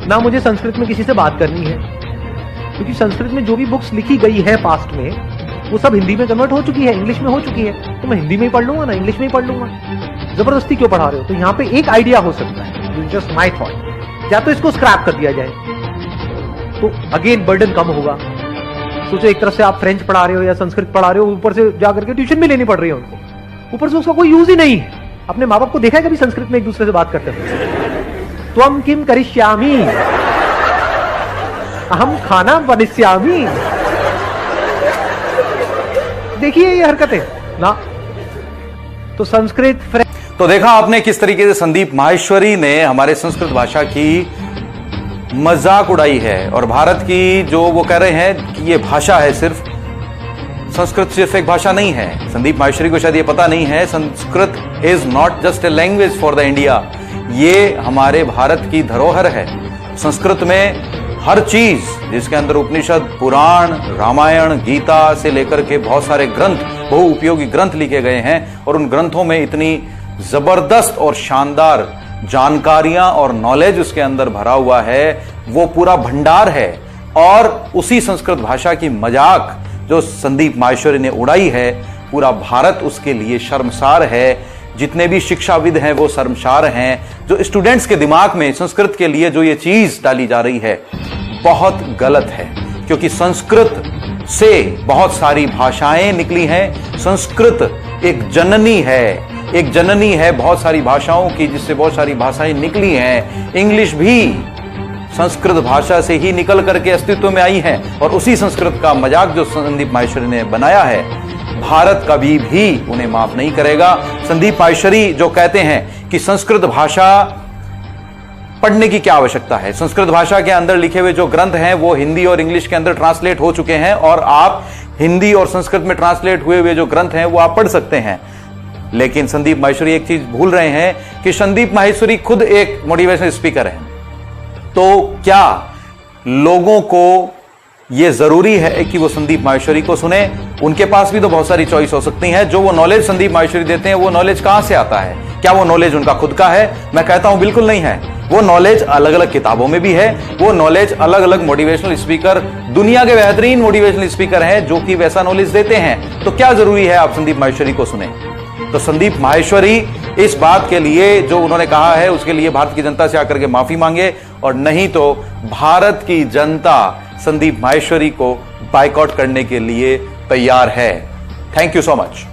ना मुझे संस्कृत में किसी से बात करनी है, क्योंकि संस्कृत में जो भी बुक्स लिखी गई है पास्ट में वो सब हिंदी में कन्वर्ट हो चुकी है, इंग्लिश में हो चुकी है, तो मैं हिंदी में ही पढ़ लूंगा ना, इंग्लिश में ही पढ़ लूंगा। जबरदस्ती क्यों पढ़ा रहे हो? तो यहाँ पे एक आइडिया हो सकता है, जस्ट माई थॉट, या तो इसको स्क्रैप कर दिया जाए तो अगेन बर्डन कम होगा। सोचो एक तरफ से आप फ्रेंच पढ़ा रहे हो या संस्कृत पढ़ा रहे हो, ऊपर से जाकर के ट्यूशन भी लेनी पड़ रही है उनको, ऊपर से उसका कोई यूज ही नहीं है। अपने माँ बाप को देखा है कभी संस्कृत में एक दूसरे से बात करते हैं? त्वम किम करिष्यामि, अहम खाना बनिष्यामि। देखिए ये हरकतें ना, तो संस्कृत तो देखा आपने किस तरीके से संदीप माहेश्वरी ने हमारे संस्कृत भाषा की मजाक उड़ाई है। और भारत की जो वो कह रहे हैं कि ये भाषा है, सिर्फ संस्कृत सिर्फ एक भाषा नहीं है। संदीप माहेश्वरी को शायद ये पता नहीं है, Sanskrit is not just a language for the India, ये हमारे भारत की धरोहर है। संस्कृत में हर चीज, जिसके अंदर उपनिषद, पुराण, रामायण, गीता से लेकर के बहुत सारे ग्रंथ, बहुउपयोगी ग्रंथ लिखे गए हैं, और उन ग्रंथों में इतनी जबरदस्त और शानदार जानकारियां और नॉलेज उसके अंदर भरा हुआ है, वो पूरा भंडार है। और उसी संस्कृत भाषा की मजाक जो संदीप माहेश्वरी ने उड़ाई है, पूरा भारत उसके लिए शर्मसार है। जितने भी शिक्षाविद हैं वो शर्मसार हैं। जो स्टूडेंट्स के दिमाग में संस्कृत के लिए जो ये चीज डाली जा रही है बहुत गलत है, क्योंकि संस्कृत से बहुत सारी भाषाएं निकली हैं। संस्कृत एक जननी है बहुत सारी भाषाओं की, जिससे बहुत सारी भाषाएं निकली हैं। इंग्लिश भी संस्कृत भाषा से ही निकल करके अस्तित्व में आई है, और उसी संस्कृत का मजाक जो संदीप माहेश्वरी ने बनाया है, भारत कभी भी उन्हें माफ नहीं करेगा। संदीप माहेश्वरी जो कहते हैं कि संस्कृत भाषा पढ़ने की क्या आवश्यकता है, संस्कृत भाषा के अंदर लिखे हुए जो ग्रंथ हैं वो हिंदी और इंग्लिश के अंदर ट्रांसलेट हो चुके हैं, और आप हिंदी और संस्कृत में ट्रांसलेट हुए जो ग्रंथ हैं वो आप पढ़ सकते हैं। लेकिन संदीप माहेश्वरी एक चीज भूल रहे हैं कि संदीप माहेश्वरी खुद एक मोटिवेशनल स्पीकर हैं। तो क्या लोगों को यह जरूरी है कि वो संदीप माहेश्वरी को सुने? उनके पास भी तो बहुत सारी चॉइस हो सकती है। जो वो नॉलेज संदीप माहेश्वरी देते हैं, वो नॉलेज कहां से आता है? क्या वो नॉलेज उनका खुद का है? मैं कहता हूं बिल्कुल नहीं है। वो नॉलेज अलग अलग किताबों में भी है, वो नॉलेज अलग अलग मोटिवेशनल स्पीकर, दुनिया के बेहतरीन मोटिवेशनल स्पीकर हैं जो कि वैसा नॉलेज देते हैं। तो क्या जरूरी है आप संदीप माहेश्वरी को सुने? तो संदीप माहेश्वरी इस बात के लिए जो उन्होंने कहा है उसके लिए भारत की जनता से आकर के माफी मांगे, और नहीं तो भारत की जनता संदीप माहेश्वरी को बायकॉट करने के लिए तैयार है। Thank you so much.